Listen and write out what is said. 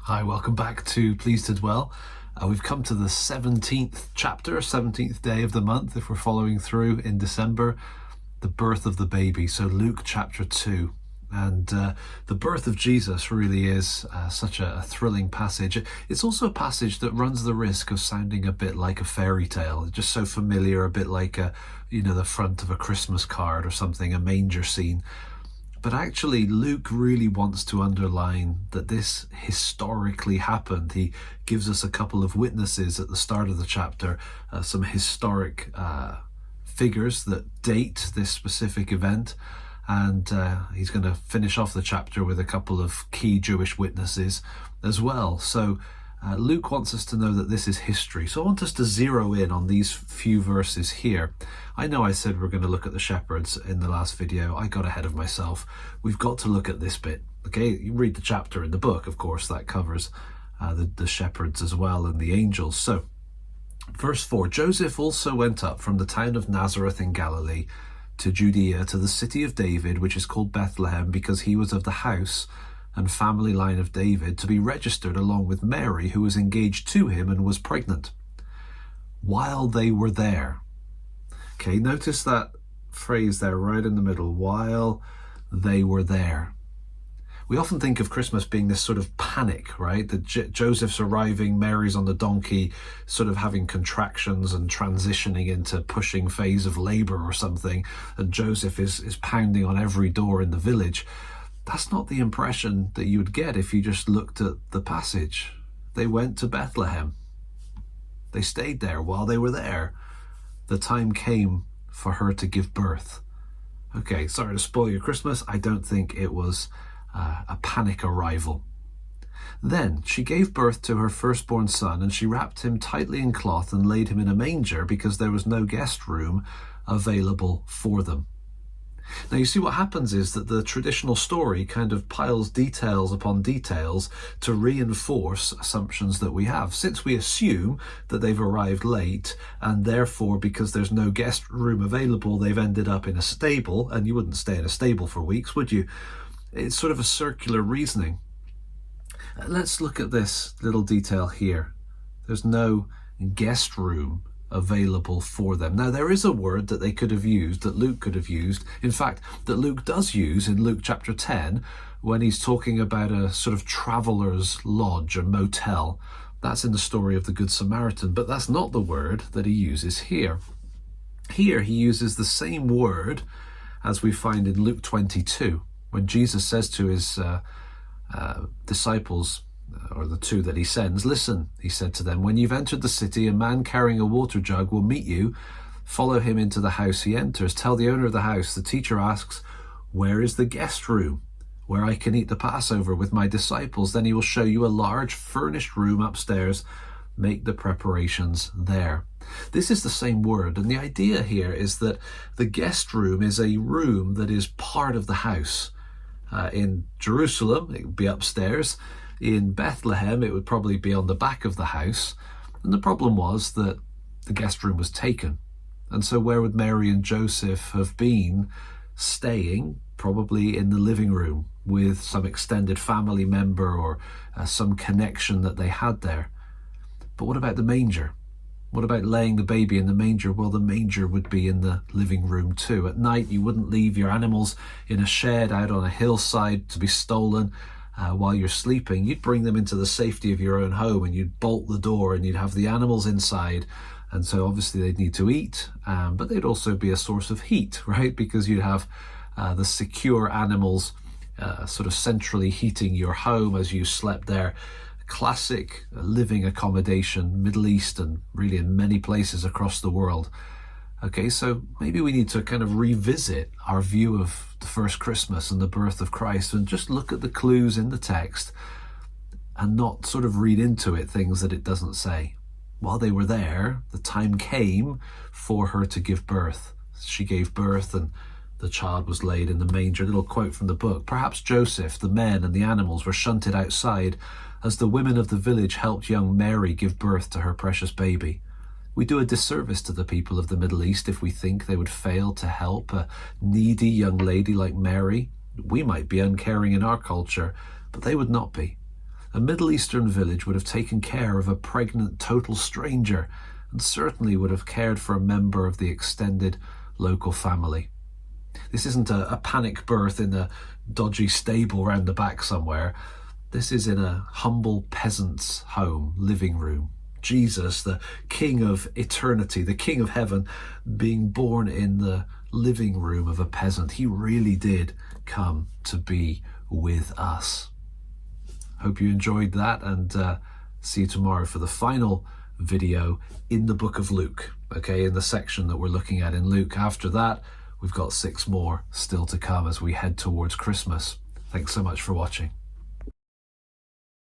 Hi, welcome back to Pleased to Dwell. We've come to the 17th chapter, 17th day of the month, if we're following through in December, the birth of the baby. So Luke chapter 2. And the birth of Jesus really is such a thrilling passage. It's also a passage that runs the risk of sounding a bit like a fairy tale. It's just so familiar, a bit like the front of a Christmas card or something, a manger scene. But actually, Luke really wants to underline that this historically happened. He gives us a couple of witnesses at the start of the chapter, some historic figures that date this specific event. And he's going to finish off the chapter with a couple of key Jewish witnesses as well. So Luke wants us to know that this is history. So I want us to zero in on these few verses here. I know I said we're going to look at the shepherds in the last video. I got ahead of myself. We've got to look at this bit. Okay, you read the chapter in the book, of course, that covers the shepherds as well and the angels. So verse 4, Joseph also went up from the town of Nazareth in Galilee to Judea, to the city of David, which is called Bethlehem, because he was of the house and family line of David, to be registered along with Mary, who was engaged to him and was pregnant. While they were there. Okay, notice that phrase there right in the middle, while they were there. We often think of Christmas being this sort of panic, right? That Joseph's arriving, Mary's on the donkey, sort of having contractions and transitioning into pushing phase of labor or something, and Joseph is pounding on every door in the village. That's not the impression that you would get if you just looked at the passage. They went to Bethlehem. They stayed there while they were there. The time came for her to give birth. Okay, sorry to spoil your Christmas. I don't think it was a panic arrival. Then she gave birth to her firstborn son, and she wrapped him tightly in cloth and laid him in a manger because there was no guest room available for them. Now you see what happens is that the traditional story kind of piles details upon details to reinforce assumptions that we have. Since we assume that they've arrived late and therefore because there's no guest room available they've ended up in a stable, and you wouldn't stay in a stable for weeks, would you? It's sort of a circular reasoning. Let's look at this little detail here. There's no guest room available for them. Now there is a word that they could have used, that Luke could have used, in fact that Luke does use in Luke chapter 10 when he's talking about a sort of traveller's lodge, a motel. That's in the story of the Good Samaritan, but that's not the word that he uses here. Here he uses the same word as we find in Luke 22 when Jesus says to his disciples, or the two that he sends, "Listen," he said to them, "when you've entered the city, a man carrying a water jug will meet you. Follow him into the house he enters. Tell the owner of the house, the teacher asks, 'Where is the guest room where I can eat the Passover with my disciples?' Then he will show you a large furnished room upstairs. Make the preparations there." This is the same word, and the idea here is that the guest room is a room that is part of the house. In Jerusalem, it would be upstairs. In Bethlehem, it would probably be on the back of the house. And the problem was that the guest room was taken. And so where would Mary and Joseph have been staying? Probably in the living room with some extended family member or some connection that they had there. But what about the manger? What about laying the baby in the manger? Well, the manger would be in the living room too. At night, you wouldn't leave your animals in a shed out on a hillside to be stolen while you're sleeping. You'd bring them into the safety of your own home and you'd bolt the door and you'd have the animals inside. And so obviously they'd need to eat, but they'd also be a source of heat, right? Because you'd have the secure animals sort of centrally heating your home as you slept there. Classic living accommodation, Middle East, and really in many places across the world. Okay, so maybe we need to kind of revisit our view of the first Christmas and the birth of Christ and just look at the clues in the text and not sort of read into it things that it doesn't say. While they were there, the time came for her to give birth. She gave birth and the child was laid in the manger. A little quote from the book. Perhaps Joseph, the men and the animals were shunted outside as the women of the village helped young Mary give birth to her precious baby. We do a disservice to the people of the Middle East if we think they would fail to help a needy young lady like Mary. We might be uncaring in our culture, but they would not be. A Middle Eastern village would have taken care of a pregnant total stranger and certainly would have cared for a member of the extended local family. This isn't a panic birth in a dodgy stable round the back somewhere. This is in a humble peasant's home, living room. Jesus, the King of eternity, the King of heaven, being born in the living room of a peasant. He really did come to be with us. Hope you enjoyed that, and see you tomorrow for the final video in the book of Luke, okay, in the section that we're looking at in Luke. After that, we've got 6 more still to come as we head towards Christmas. Thanks so much for watching.